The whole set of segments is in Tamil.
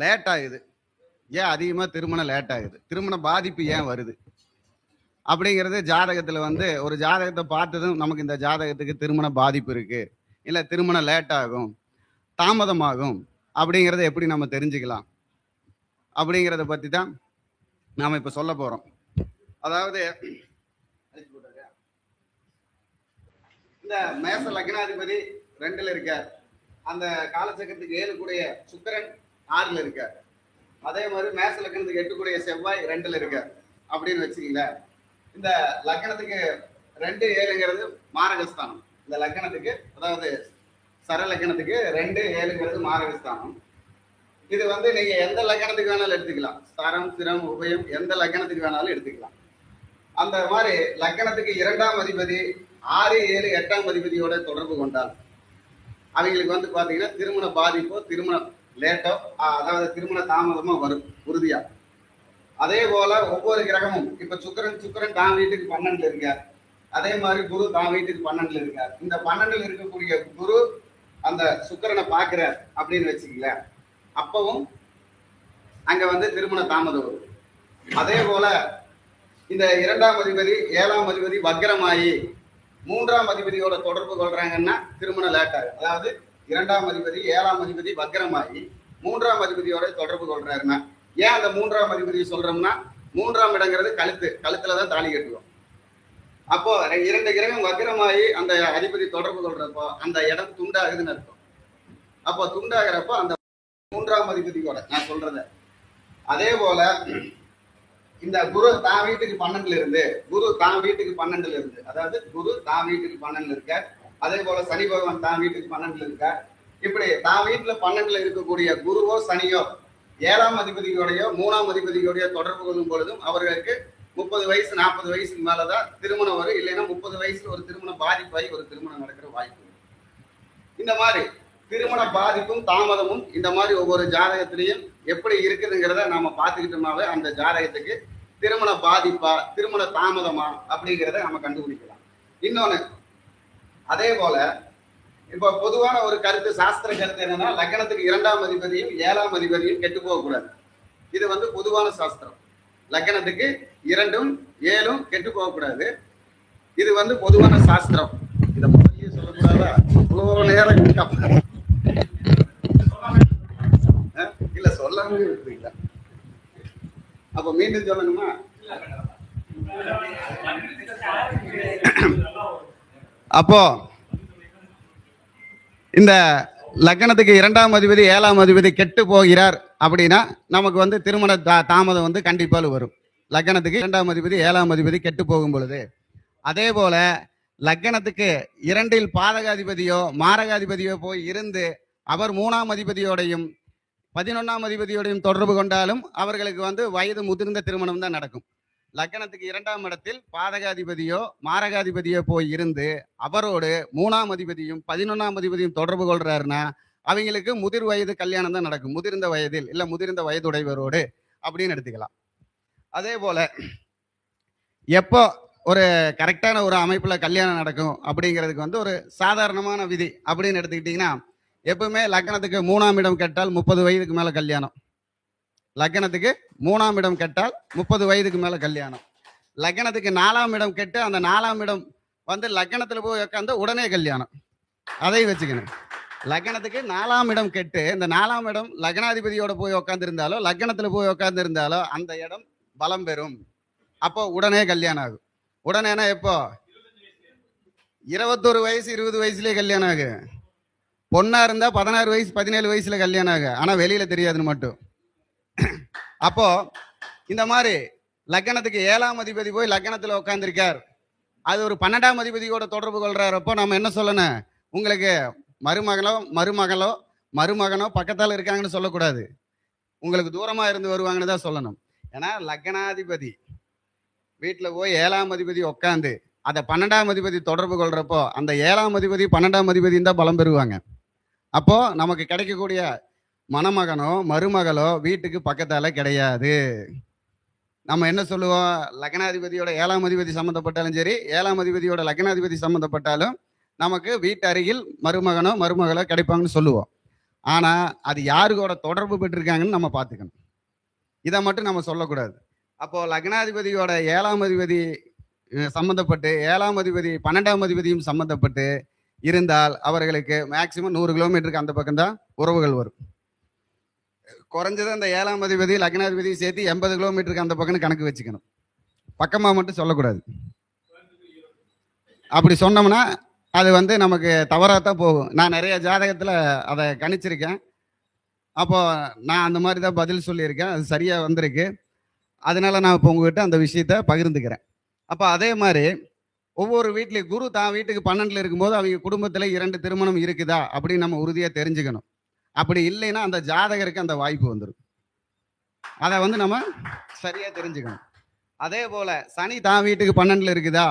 லேட் ஆகுது, ஏன் அதிகமாக திருமணம் லேட் ஆகுது, திருமண பாதிப்பு ஏன் வருது அப்படிங்கிறது ஜாதகத்தில் வந்து ஒரு ஜாதகத்தை பார்த்ததும் நமக்கு இந்த ஜாதகத்துக்கு திருமண பாதிப்பு இருக்கு, இல்லை திருமணம் லேட் ஆகும், தாமதமாகும் அப்படிங்கிறத எப்படி நம்ம தெரிஞ்சுக்கலாம் அப்படிங்கிறத பற்றி தான் நாம் இப்போ சொல்ல போகிறோம். அதாவது இந்த மேச லக்னாதிபதி 2ல் இருக்கார், அந்த காலச்சக்கரத்துக்கு 7 கூடிய சுக்கிரன் 6ல் இருக்கார், அதே மாதிரி மேச லக்னத்துக்கு 8 கூடிய செவ்வாய் 2ல் இருக்கார் அப்படின்னு வச்சுக்கீங்களேன். இந்த லக்னத்துக்கு 2, 7ங்கிறது மாரகஸ்தானம். இந்த லக்னத்துக்கு அதாவது சர லக்னத்துக்கு 2, 7ங்கிறது மாரகஸ்தானம். இது வந்து நீங்க எந்த லக்னத்துக்கு வேணாலும் எடுத்துக்கலாம், சரம் சிரம் உபயம் எந்த லக்னத்துக்கு வேணாலும் எடுத்துக்கலாம். அந்த மாதிரி லக்னத்துக்கு 2ஆம் அதிபதி 6, 7, 8ஆம் அதிபதியோட தொடர்பு கொண்டால் அவங்களுக்கு வந்து பாத்தீங்கன்னா திருமண பாதிப்போ திருமண லேட்டோ அதாவது திருமண தாமதமோ வரும் உறுதியா. அதே போல ஒவ்வொரு கிரகமும் இப்ப சுக்கிரன் தான் வீட்டுக்கு 12ல் இருக்கார், அதே மாதிரி குரு தான் வீட்டுக்கு 12ல் இருக்கார். இந்த 12ல் இருக்கக்கூடிய குரு அந்த சுக்கிரனை பார்க்கிறார் அப்படின்னு வச்சுக்கல, அப்பவும் அங்க வந்து திருமண தாமதம் வரும். அதே போல இந்த 2ஆம் அதிபதி 7ஆம் அதிபதி வக்ரமாயி 3ஆம் அதிபதியோட தொடர்பு கொள்றாங்கன்னா திருமணம் லேட் ஆகும். அதாவது 2ஆம் அதிபதி 7ஆம் அதிபதி வக்ரமாயி 3ஆம் அதிபதியோட தொடர்பு கொள்றாருன்னா, ஏன் அந்த 3ஆம் அதிபதி சொல்றோம்னா 3ஆம் இடங்கிறது கழுத்துலதான் தாலி கட்டுவோம். அப்போ 2 கிரகம் வக்ரமாயி அந்த அதிபதி தொடர்பு கொள்றப்போ அந்த இடம் துண்டாகுதுன்னு அர்த்தம். அப்போ துண்டாகிறப்போ அந்த 3ஆம் அதிபதியோட நான் சொல்றத. அதே போல இந்த குரு தான் வீட்டுக்கு 12ல் இருந்து அதாவது குரு தான் வீட்டுக்கு 12ல் இருக்கார். அதே போல சனி பகவான் தான் வீட்டுக்கு 12ல் இருக்கார். இப்படி தான் வீட்டுல 12ல் இருக்கக்கூடிய குருவோ சனியோ 7ஆம் அதிபதியோடையோ 3ஆம் அதிபதியோடைய தொடர்பு கொள்ளும் பொழுதும் அவர்களுக்கு 30 வயசு 40 வயசுக்கு மேலதான் திருமணம் வரும். இல்லைன்னா 30 வயசுல ஒரு திருமணம் பாதிப்பாகி ஒரு திருமணம் நடக்கிற வாய்ப்பு. இந்த மாதிரி திருமண பாதிப்பும் தாமதமும் இந்த மாதிரி ஒவ்வொரு ஜாதகத்திலையும் எப்படி இருக்குதுங்கிறத நாம பார்த்துக்கிட்டோம்னாவே அந்த ஜாதகத்துக்கு திருமண பாதிப்பா திருமண தாமதமா அப்படிங்கிறத நம்ம கண்டுபிடிக்கலாம். இன்னொன்னு அதே போல இப்ப பொதுவான ஒரு கருத்து, சாஸ்திர கருத்து என்னன்னா லக்னத்துக்கு 2ஆம் அதிபதியும் 7ஆம் அதிபதியும் கெட்டு போக கூடாது. இது வந்து பொதுவான சாஸ்திரம். லக்னத்துக்கு 2ம் 7ம் கெட்டு போக கூடாது. இது வந்து பொதுவான சாஸ்திரம். இதை முதலியே சொல்லக்கூடாதா? இவ்வளவு நேரம் இல்ல சொல்லாம இருக்குறீங்களா? அப்ப மீண்டும் சொல்லணுமா? அப்போ இந்த லக்னத்துக்கு 2ஆம் அதிபதி 7ஆம் அதிபதி கெட்டு போகிறார் அப்படின்னா நமக்கு வந்து திருமண தாமதம் வந்து கண்டிப்பாக வரும். லக்னத்துக்கு 2ஆம் அதிபதி 7ஆம் அதிபதி கெட்டு போகும் பொழுது. அதே போல லக்னத்துக்கு 2ல் பாதகாதிபதியோ மாரகாதிபதியோ போய் இருந்து அவர் 3ஆம் அதிபதியோடையும் 11ஆம் அதிபதியோடையும் தொடர்பு கொண்டாலும் அவர்களுக்கு வந்து வயது முதிர்ந்த திருமணம் தான் நடக்கும். லக்னத்துக்கு 2ஆம் இடத்தில் பாதகாதிபதியோ மாரகாதிபதியோ போய் இருந்து அவரோடு 3ஆம் அதிபதியும் 11ஆம் அதிபதியும் தொடர்பு கொள்றாருன்னா அவங்களுக்கு முதிர் வயது கல்யாணம் தான் நடக்கும். முதிர்ந்த வயதில் இல்ல முதிர்ந்த வயதுடையவரோடு அப்படின்னு எடுத்துக்கலாம். அதே போல எப்போ ஒரு கரெக்டான ஒரு அமைப்புல கல்யாணம் நடக்கும் அப்படிங்கிறதுக்கு வந்து ஒரு சாதாரணமான விதி அப்படின்னு எடுத்துக்கிட்டீங்கன்னா, எப்பவுமே லக்னத்துக்கு 3ஆம் இடம் கெட்டால் 30 வயதுக்கு மேல கல்யாணம். லக்னத்துக்கு 3ஆம் இடம் கெட்டால் 30 வயதுக்கு மேல கல்யாணம். லக்னத்துக்கு 4ஆம் இடம் கெட்டு அந்த 4ஆம் இடம் வந்து லக்னத்துல போய் உட்காந்து உடனே கல்யாணம். அதை வச்சுக்கணும். லக்னத்துக்கு 4ஆம் இடம் கெட்டு இந்த 4ஆம் இடம் லக்னாதிபதியோட போய் உட்காந்து இருந்தாலோ லக்னத்துல போய் உட்காந்து இருந்தாலோ அந்த இடம் பலம் பெறும். அப்போ உடனே கல்யாணம் ஆகும். உடனேனா எப்போ? 21 வயசு 20 வயசுலயே கல்யாணம் ஆகு. பொண்ணா இருந்தா 16 வயசு 17 வயசுல கல்யாணம் ஆகு. ஆனா வெளியில தெரியாதுன்னு மட்டும். அப்போ இந்த மாதிரி லக்னத்துக்கு 7ஆம் அதிபதி போய் லக்னத்துல உட்காந்துருக்கார், அது ஒரு 12ஆம் அதிபதியோட தொடர்பு கொள்றாரப்போ நம்ம என்ன சொல்லணும்? உங்களுக்கு மருமகனோ பக்கத்தால இருக்காங்கன்னு சொல்லக்கூடாது, உங்களுக்கு தூரமா இருந்து வருவாங்கன்னு தான் சொல்லணும். ஏன்னா லக்னாதிபதி வீட்டுல போய் 7ஆம் அதிபதி உட்காந்து அதை 12ஆம் அதிபதி தொடர்பு கொள்றப்போ அந்த 7ஆம் அதிபதி 12ஆம் அதிபதி தான் பலம் பெறுவாங்க. அப்போ நமக்கு கிடைக்கக்கூடிய மணமகனோ மருமகளோ வீட்டுக்கு பக்கத்தால கிடையாது. நம்ம என்ன சொல்லுவோம்? லக்னாதிபதியோட 7ஆம் அதிபதி சம்மந்தப்பட்டாலும் சரி, 7ஆம் அதிபதியோட லக்னாதிபதி சம்மந்தப்பட்டாலும் நமக்கு வீட்டு அருகில் மருமகனோ மருமகளோ கிடைப்பாங்கன்னு சொல்லுவோம். ஆனா அது யாரு கூட தொடர்பு பெற்றிருக்காங்கன்னு நம்ம பார்த்துக்கணும். இதை மட்டும் நம்ம சொல்லக்கூடாது. அப்போ லக்னாதிபதியோட 7ஆம் அதிபதி சம்பந்தப்பட்டு 7ஆம் அதிபதி 12ஆம் அதிபதியும் சம்பந்தப்பட்டு இருந்தால் அவர்களுக்கு மேக்சிமம் 100 கிலோமீட்டருக்கு அந்த பக்கம் தான் உறவுகள் வரும். குறைஞ்சது அந்த 7ஆம் அதிபதி லக்னாதிபதி சேர்த்து 80 கிலோமீட்டருக்கு அந்த பக்கம் கணக்கு வச்சுக்கணும். பக்கமா மட்டும் சொல்லக்கூடாது. அப்படி சொன்னோம்னா அது வந்து நமக்கு தவறாகத்தான் போகும். நான் நிறைய ஜாதகத்தில் அதை கணிச்சிருக்கேன். அப்போ நான் அந்த மாதிரி தான் பதில் சொல்லியிருக்கேன். அது சரியாக வந்திருக்கு. அதனால நான் இப்போ உங்ககிட்ட அந்த விஷயத்த பகிர்ந்துக்கிறேன். அப்போ அதே மாதிரி ஒவ்வொரு வீட்லையும் குரு தான் வீட்டுக்கு 12ல் இருக்கும்போது அவங்க குடும்பத்தில் 2 திருமணம் இருக்குதா அப்படின்னு நம்ம உறுதியாக தெரிஞ்சுக்கணும். அப்படி இல்லைன்னா அந்த ஜாதகருக்கு அந்த வாய்ப்பு வந்துடும். அதை வந்து நம்ம சரியாக தெரிஞ்சுக்கணும். அதே போல் சனி தான் வீட்டுக்கு 12ல் இருக்குதா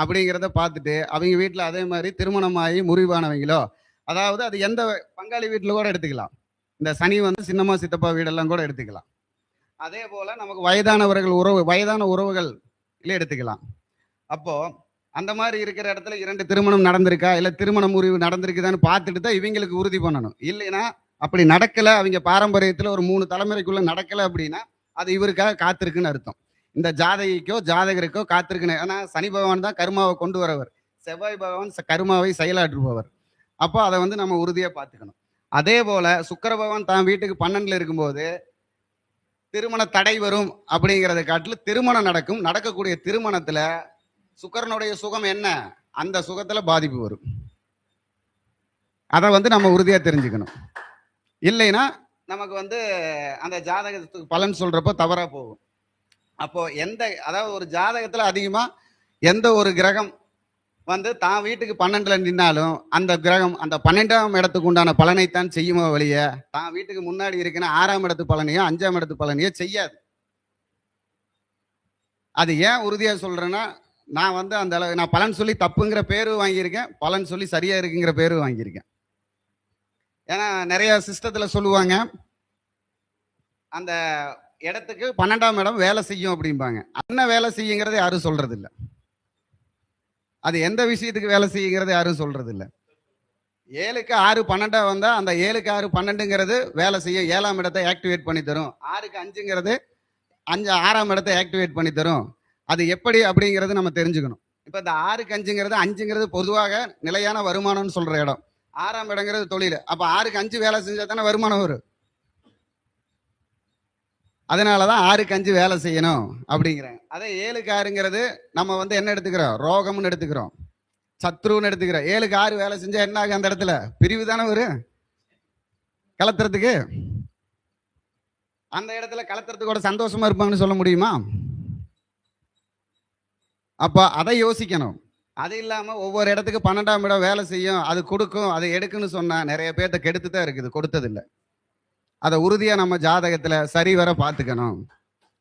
அப்படிங்கிறத பார்த்துட்டு அவங்க வீட்டில் அதே மாதிரி திருமணமாகி முறிவானவங்களோ, அதாவது அது எந்த பங்காளி வீட்டில் கூட எடுத்துக்கலாம். இந்த சனி வந்து சின்னம்மா சித்தப்பா வீடெல்லாம் கூட எடுத்துக்கலாம். அதே போல நமக்கு வயதான உறவுகள் எடுத்துக்கலாம். அப்போ அந்த மாதிரி இருக்கிற இடத்துல 2 திருமணம் நடந்திருக்கா இல்ல திருமண முறிவு நடந்திருக்குதான்னு பார்த்துட்டு தான் இவங்களுக்கு உறுதி பண்ணணும். இல்லைன்னா அப்படி நடக்கல, அவங்க பாரம்பரியத்துல ஒரு 3 தலைமுறைக்குள்ள நடக்கல அப்படின்னா அது இவருக்காக காத்திருக்குன்னு அர்த்தம். இந்த ஜாதகருக்கோ காத்திருக்குன்னு. ஏன்னா சனி பகவான் தான் கர்மாவை கொண்டு வரவர், செவ்வாய் பகவான் கர்மாவை செயலாற்றுபவர். அப்போ அதை வந்து நம்ம உறுதியா பார்த்துக்கணும். அதே போல சுக்கிர பகவான் தான் வீட்டுக்கு 12ல் இருக்கும்போது திருமண தடை வரும் அப்படிங்கிறத காட்டிலும் திருமணம் நடக்கும். நடக்கக்கூடிய திருமணத்துல சுக்கிரனுடைய சுகம் என்ன, அந்த சுகத்துல பாதிப்பு வரும். அதை வந்து நம்ம உறுதியா தெரிஞ்சுக்கணும். இல்லைன்னா நமக்கு வந்து அந்த ஜாதகத்துக்கு பலன் சொல்றப்போ தவறா போகும். அப்போ அதாவது ஒரு ஜாதகத்துல அதிகமா எந்த ஒரு கிரகம் வந்து தான் வீட்டுக்கு 12ல் நின்னாலும் அந்த கிரகம் அந்த 12ஆம் இடத்துக்கு உண்டான பலனைத்தான் செய்யுமோ வழிய தான் வீட்டுக்கு முன்னாடி இருக்குன்னா 6ஆம் இடத்து பலனையோ 5ஆம் இடத்து பலனையோ செய்யாது. அது ஏன் உறுதியா சொல்றேன்னா, நான் வந்து அந்த அளவு நான் பலன் சொல்லி தப்புங்கிற பேரு வாங்கியிருக்கேன், பலன் சொல்லி சரியா இருக்குங்கிற பேரு வாங்கியிருக்கேன். ஏன்னா நிறைய சிஸ்டத்துல சொல்லுவாங்க அந்த இடத்துக்கு 12ஆம் இடம் வேலை செய்யும் அப்படிம்பாங்க. என்ன வேலை செய்யுங்கிறது யாரும் சொல்றது இல்லை. அது எந்த விஷயத்துக்கு வேலை செய்யுங்கிறது யாரும் சொல்றது இல்லை. 7க்கு 6 12 வந்தா அந்த 7க்கு 6 12ங்கிறது வேலை செய்ய 7ஆம் இடத்தை ஆக்டிவேட் பண்ணி தரும். 6க்கு 5ங்கிறது 6ஆம் இடத்தை ஆக்டிவேட் பண்ணி தரும். அது எப்படி அப்படிங்கிறது நம்ம தெரிஞ்சுக்கணும். இப்ப இந்த 6க்கு 5ங்கிறது பொதுவாக நிலையான வருமானம்னு சொல்ற இடம். 6ஆம் இடங்கிறது தொழில். அப்ப 6க்கு 5 வேலை செஞ்சா தானே வருமானம் வரும். அதனாலதான் 6க்கு 5 வேலை செய்யணும் அப்படிங்கிறாங்க. அதே 7க்கு 6ங்கிறது நம்ம வந்து என்ன எடுத்துக்கிறோம், ரோகம்னு எடுத்துக்கிறோம், சத்ருன்னு எடுத்துக்கிறோம். 7க்கு 6 வேலை செஞ்சா என்ன ஆகும், அந்த இடத்துல பிரிவு தானே வரும். கலத்துறதுக்கு அந்த இடத்துல கலத்துறதுக்கோட சந்தோஷமா இருப்பாங்கன்னு சொல்ல முடியுமா? அப்ப அதை யோசிக்கணும். அது இல்லாம ஒவ்வொரு இடத்துக்கு 12ஆம் இடம் வேலை செய்யும், அது கொடுக்கும், அதை எடுக்குன்னு சொன்னா நிறைய பேர்த்த கெடுத்து தான் இருக்குது, கொடுத்தது இல்லை. அதை உறுதியா நம்ம ஜாதகத்துல சரிவர பார்த்துக்கணும்.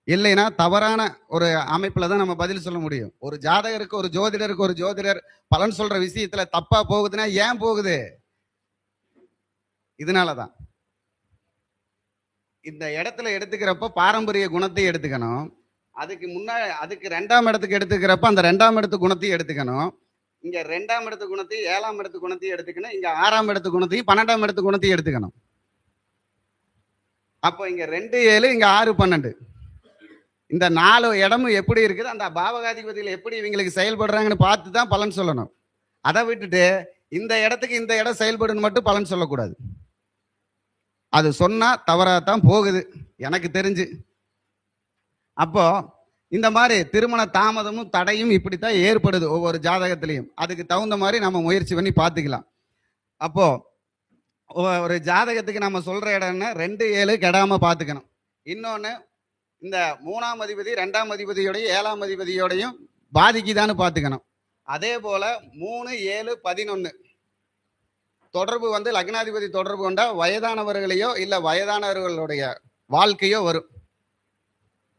இல்லைன்னா தவறான ஒரு அமைப்புல தான் நம்ம பதில் சொல்ல முடியும். ஒரு ஜாதகருக்கு ஒரு ஜோதிடர் பலன் சொல்ற விஷயத்துல தப்பா போகுதுன்னா ஏன் போகுது? இதனாலதான். இந்த இடத்துல எடுத்துக்கிறப்ப பாரம்பரிய குணத்தை எடுத்துக்கணும். அதுக்கு 2ஆம் இடத்துக்கு எடுத்துக்கிறப்ப அந்த 2ஆம் இடத்து குணத்தையும் எடுத்துக்கணும். இங்க 2ஆம் இடத்து குணத்தையும் 7ஆம் இடத்து குணத்தையும் எடுத்துக்கணும். இங்க 6ஆம் இடத்து குணத்தையும் 12ஆம் இடத்து குணத்தையும் எடுத்துக்கணும். அப்போ இங்க 2 7 இங்க 6 12 இந்த 4 இடமும் எப்படி இருக்குது, அந்த பாவகாதிபதிகள் எப்படி இவங்களுக்கு செயல்படுறாங்கன்னு பார்த்து தான் பலன் சொல்லணும். அதை விட்டுட்டு இந்த இடத்துக்கு இந்த இடம் செயல்படுன்னு மட்டும் பலன் சொல்லக்கூடாது. அது சொன்னா தவறாத்தான் போகுது எனக்கு தெரிஞ்சு. அப்போ இந்த மாதிரி திருமண தாமதமும் தடையும் இப்படித்தான் ஏற்படுது ஒவ்வொரு ஜாதகத்திலையும். அதுக்கு தகுந்த மாதிரி நம்ம முயற்சி பண்ணி பார்த்துக்கலாம். அப்போ ஒரு ஜாதகத்துக்கு நம்ம சொல்ற இடம்னா 2 7 கெடாம பார்த்துக்கணும். இன்னொன்னு, இந்த 3ஆம் அதிபதி 2ஆம் அதிபதியோடையும் 7ஆம் அதிபதியோடையும் பாதிக்குதான்னு பார்த்துக்கணும். அதே போல 3 7 11 தொடர்பு வந்து லக்னாதிபதி தொடர்பு கொண்டா வயதானவர்களையோ இல்ல வயதானவர்களுடைய வாழ்க்கையோ வரும்.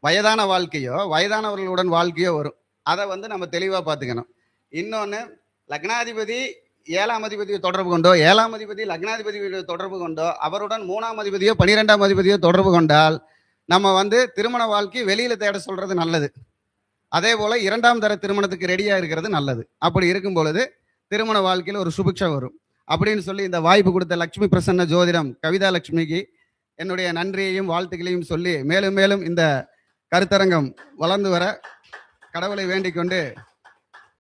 வயதானவர்களுடன் வாழ்க்கையோ வரும். அதை வந்து நம்ம தெளிவா பார்த்துக்கணும். இன்னொன்னு, லக்னாதிபதி 7ஆம் அதிபதியை தொடர்பு கொண்டோ 7ஆம் அதிபதி லக்னாதிபதியை தொடர்பு கொண்டோ அவருடன் 3ஆம் அதிபதியோ 12ஆம் அதிபதியோ தொடர்பு கொண்டால் நம்ம வந்து திருமண வாழ்க்கை வெளியில தேட சொல்றது நல்லது. அதே போல 2ஆம் தர திருமணத்துக்கு ரெடியா இருக்கிறது நல்லது. அப்படி இருக்கும் பொழுது திருமண வாழ்க்கையில் ஒரு சுபிக்ஷம் வரும். அப்படின்னு சொல்லி இந்த வாய்ப்பு கொடுத்த லட்சுமி பிரசன்ன ஜோதிடம் கவிதா லட்சுமிக்கு என்னுடைய நன்றியையும் வாழ்த்துக்களையும் சொல்லி மேலும் மேலும் இந்த கருத்தரங்கம் வளர்ந்து வர கடவுளை வேண்டிக் கொண்டு